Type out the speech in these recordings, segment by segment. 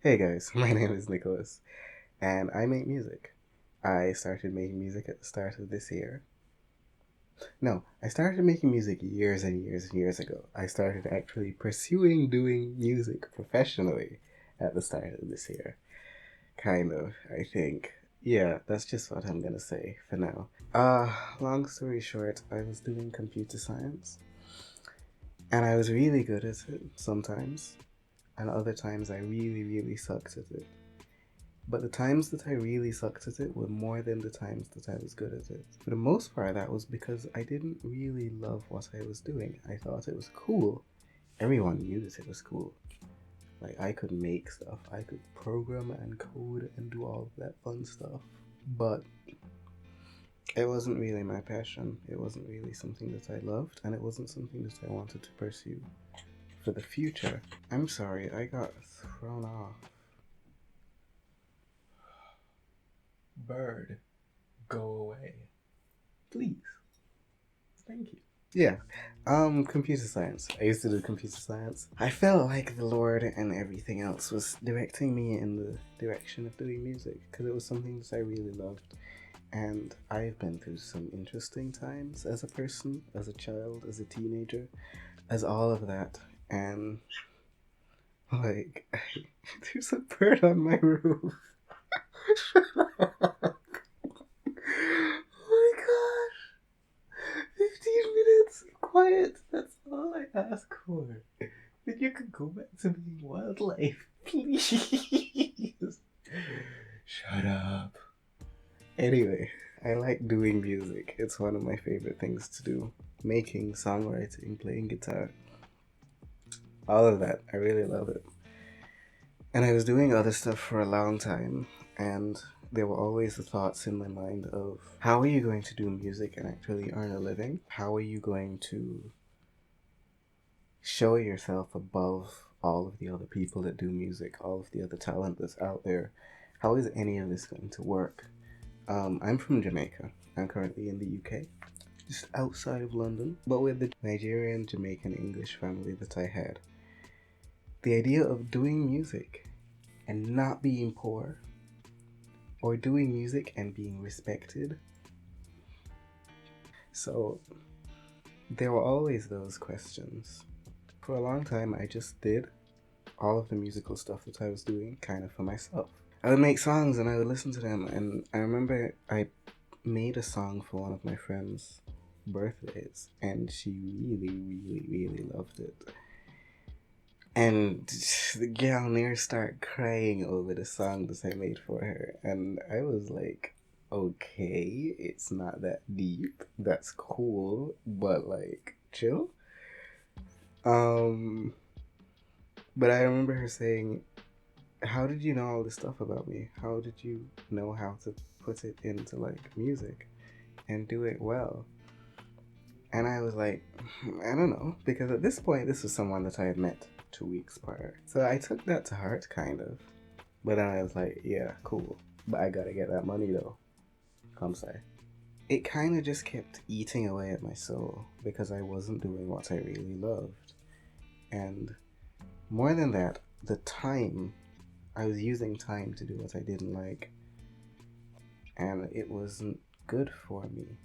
Hey guys, my name is Nicholas, and I make music. I started making music at the start of this year. No, I started making music years and years and years ago. I started actually pursuing doing music professionally at the start of this year. Kind of, I think. Yeah, that's just what I'm gonna say for now. Long story short, I was doing computer science, and I was really good at it sometimes, and other times I really, really sucked at it. But the times that I really sucked at it were more than the times that I was good at it. For the most part, that was because I didn't really love what I was doing. I thought it was cool. Everyone knew that it was cool. Like, I could make stuff, I could program and code and do all of that fun stuff. But it wasn't really my passion. It wasn't really something that I loved, and it wasn't something that I wanted to pursue for the future. I'm sorry, I got thrown off. Bird, go away. Please. Thank you. Yeah. Computer science. I used to do computer science. I felt like the Lord and everything else was directing me in the direction of doing music because it was something that I really loved. And I've been through some interesting times as a person, as a child, as a teenager, as all of that. And, like, there's a bird on my roof. Oh my gosh! 15 minutes quiet. That's all I ask for. Then you can go back to being wildlife. Please. Shut up. Anyway, I like doing music. It's one of my favorite things to do. Making, songwriting, playing guitar. All of that. I really love it. And I was doing other stuff for a long time, and there were always the thoughts in my mind of how are you going to do music and actually earn a living? How are you going to show yourself above all of the other people that do music, all of the other talent that's out there? How is any of this going to work? I'm from Jamaica. I'm currently in the UK, just outside of London, but with the Nigerian, Jamaican, English family that I had. The idea of doing music and not being poor, or doing music and being respected. So there were always those questions. For a long time, I just did all of the musical stuff that I was doing kind of for myself. I would make songs and I would listen to them, and I remember I made a song for one of my friends' birthdays, and she really, really, really loved it. And the girl near started crying over the song that I made for her, and I was like, okay, it's not that deep. That's cool, but like, chill. Um, but I remember her saying, "How did you know all this stuff about me? How did you know how to put it into like music and do it well?" And I was like, I don't know, because at this point, this was someone that I had met 2 weeks prior. So I took that to heart, kind of. But then I was like, yeah, cool. But I gotta get that money though. Come say. It kind of just kept eating away at my soul because I wasn't doing what I really loved. And more than that, the time, I was using time to do what I didn't like. And it wasn't good for me.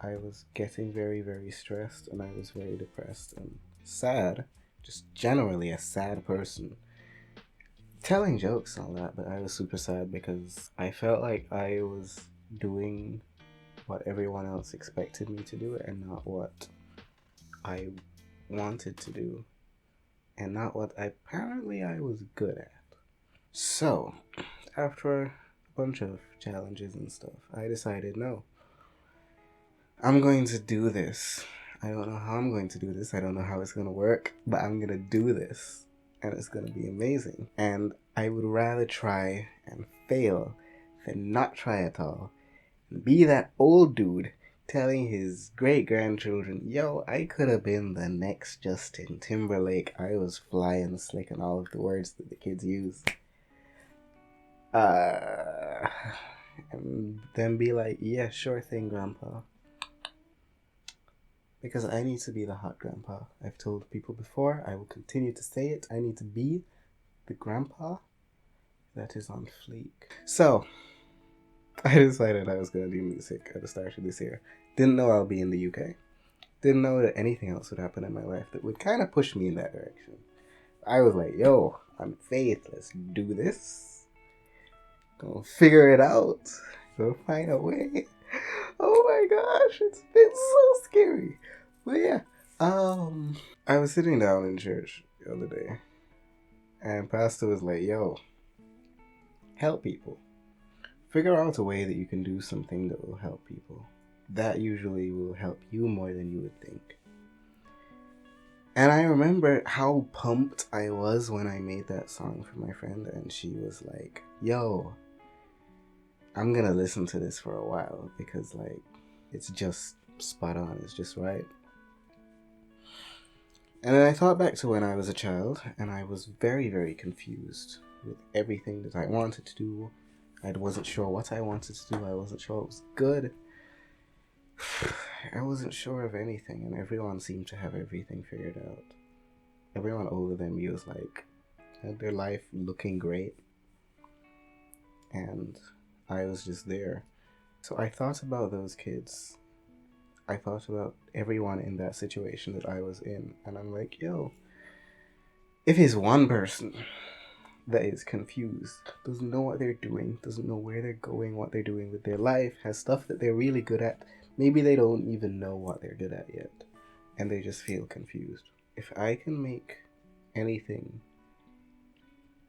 I was getting very, very stressed and I was very depressed and sad. Just generally a sad person. Telling jokes and all that, but I was super sad because I felt like I was doing what everyone else expected me to do and not what I wanted to do and not what apparently I was good at. So, after a bunch of challenges and stuff, I decided no, I'm going to do this. I don't know how I'm going to do this. I don't know how it's going to work, but I'm going to do this. And it's going to be amazing. And I would rather try and fail than not try at all. And be that old dude telling his great grandchildren, yo, I could have been the next Justin Timberlake. I was flying slick and all of the words that the kids use. And then be like, yeah, sure thing, Grandpa. Because I need to be the hot grandpa. I've told people before, I will continue to say it. I need to be the grandpa that is on fleek. So, I decided I was going to do music at the start of this year. Didn't know I'll be in the UK. Didn't know that anything else would happen in my life that would kind of push me in that direction. I was like, yo, I'm Faith. Let's do this. Gonna figure it out. Gonna find a way. Oh my gosh, it's been so scary. But yeah, I was sitting down in church the other day, and pastor was like, yo, help people. Figure out a way that you can do something that will help people. That usually will help you more than you would think. And I remember how pumped I was when I made that song for my friend, and she was like, yo, I'm gonna listen to this for a while because, like, it's just spot on, it's just right. And then I thought back to when I was a child, and I was very, very confused with everything that I wanted to do. I wasn't sure what I wanted to do, I wasn't sure it was good. I wasn't sure of anything, and everyone seemed to have everything figured out. Everyone older than me was like, had their life looking great, and I was just there. So I thought about those kids. I thought about everyone in that situation that I was in, and I'm like, yo, if it's one person that is confused, doesn't know what they're doing, doesn't know where they're going, what they're doing with their life, has stuff that they're really good at, maybe they don't even know what they're good at yet, and they just feel confused. If I can make anything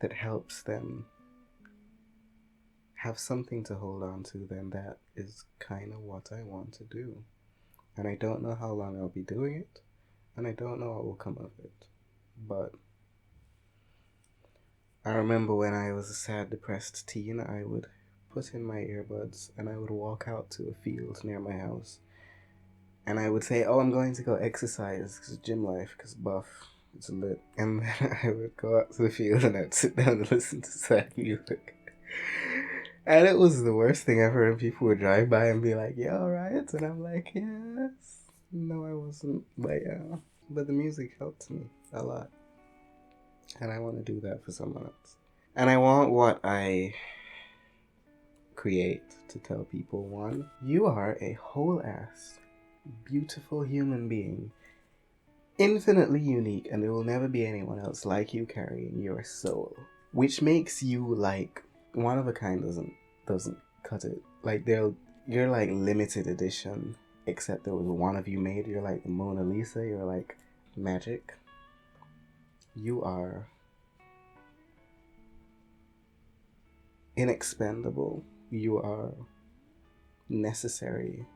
that helps them have something to hold on to, then that is kind of what I want to do. And I don't know how long I'll be doing it, and I don't know what will come of it. But I remember when I was a sad, depressed teen, I would put in my earbuds and I would walk out to a field near my house. And I would say, oh, I'm going to go exercise, because gym life, because buff, it's lit. And then I would go out to the field and I'd sit down and listen to sad music. And it was the worst thing ever, and people would drive by and be like, yeah, alright? And I'm like, yes. No, I wasn't, but yeah. But the music helped me a lot. And I want to do that for someone else. And I want what I create to tell people, one, you are a whole ass, beautiful human being, infinitely unique, and there will never be anyone else like you carrying your soul. Which makes you like one of a kind. Doesn't cut it. Like you're like limited edition, except there was one of you made. You're like the Mona Lisa. You're like magic. You are inexpendable. You are necessary.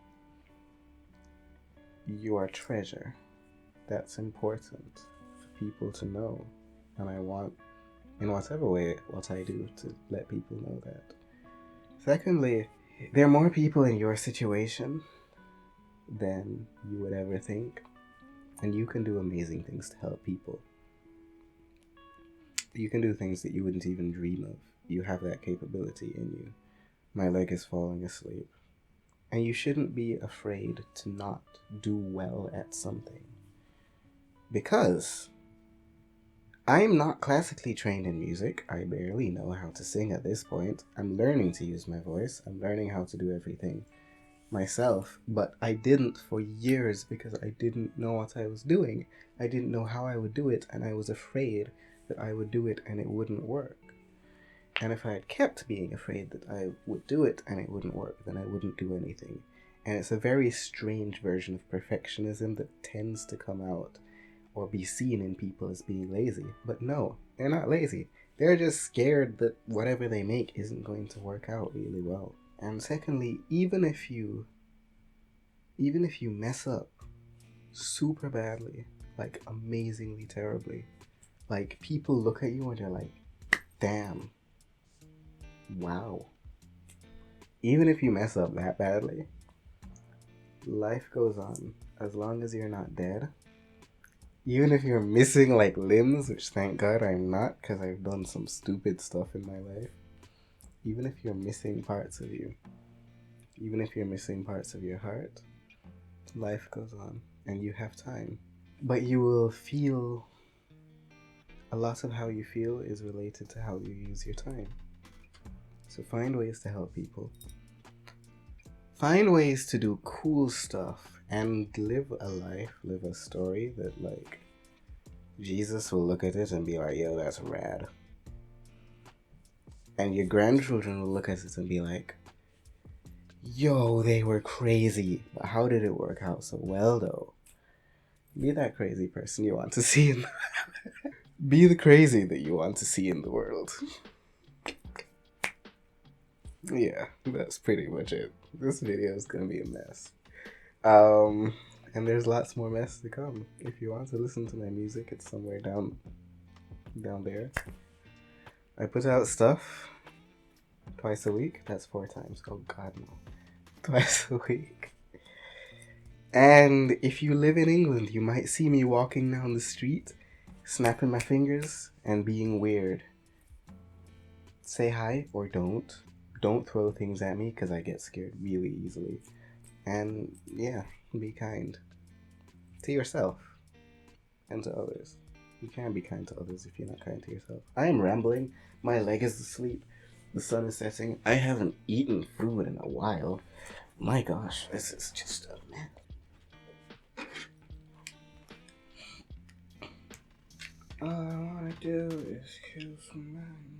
You are treasure. That's important for people to know, and I want, in whatever way, what I do to let people know that. Secondly, there are more people in your situation than you would ever think, and you can do amazing things to help people. You can do things that you wouldn't even dream of. You have that capability in you. My leg is falling asleep. And you shouldn't be afraid to not do well at something. Because I'm not classically trained in music. I barely know how to sing at this point. I'm learning to use my voice. I'm learning how to do everything myself. But I didn't for years because I didn't know what I was doing. I didn't know how I would do it, and I was afraid that I would do it and it wouldn't work. And if I had kept being afraid that I would do it and it wouldn't work, then I wouldn't do anything. And it's a very strange version of perfectionism that tends to come out or be seen in people as being lazy. But no, they're not lazy. They're just scared that whatever they make isn't going to work out really well. And secondly, even if you mess up super badly, like amazingly terribly, like people look at you and they're like, damn, wow. Even if you mess up that badly, life goes on. As long as you're not dead. Even if you're missing like limbs, which thank God I'm not, because I've done some stupid stuff in my life. Even if you're missing parts of you, even if you're missing parts of your heart, life goes on and you have time. But you will feel, a lot of how you feel is related to how you use your time. So find ways to help people. Find ways to do cool stuff and live a life, live a story that, like, Jesus will look at it and be like, yo, that's rad. And your grandchildren will look at it and be like, yo, they were crazy. But how did it work out so well, though? Be that crazy person you want to see in the Be the crazy that you want to see in the world. Yeah, that's pretty much it. This video is gonna be a mess. And there's lots more mess to come. If you want to listen to my music, it's somewhere down there. I put out stuff twice a week. That's 4 times. Oh God, no. Twice a week. And if you live in England, you might see me walking down the street, snapping my fingers, and being weird. Say hi or don't. Don't throw things at me because I get scared really easily. And yeah, be kind to yourself and to others. You can't be kind to others if you're not kind to yourself. I am rambling. My leg is asleep. The sun is setting. I haven't eaten food in a while. My gosh, this is just a mess. All I wanna do is kill some men.